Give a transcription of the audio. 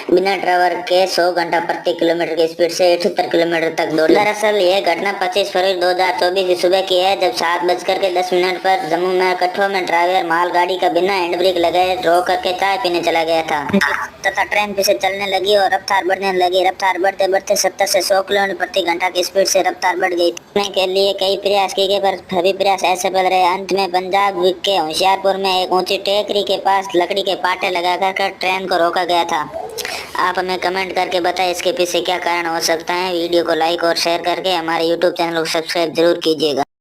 बिना ड्राइवर के 100 घंटा प्रति किलोमीटर की स्पीड से 78 किलोमीटर तक दौड़ी। दरअसल ये घटना 25 फरवरी 2024 की सुबह की है, जब 7:10 पर जम्मू में कठुआ में ड्राइवर मालगाड़ी का बिना हैंड ब्रेक लगाए रो करके चाय पीने चला गया था तथा ट्रेन पीछे चलने लगी और रफ्तार बढ़ने लगी। रफ्तार बढ़ते बढ़ते 70 से 100 किलोमीटर प्रति घंटा की स्पीड से रफ्तार बढ़ गई। के लिए कई प्रयास किए गए पर सभी प्रयास असफल रहे। अंत में पंजाब के होशियारपुर में एक ऊंची टेकरी के पास लकड़ी के पाटे लगाकर ट्रेन को रोका गया था। आप हमें कमेंट करके बताएं इसके पीछे क्या कारण हो सकता है। वीडियो को लाइक और शेयर करके हमारे यूट्यूब चैनल को सब्सक्राइब जरूर कीजिएगा।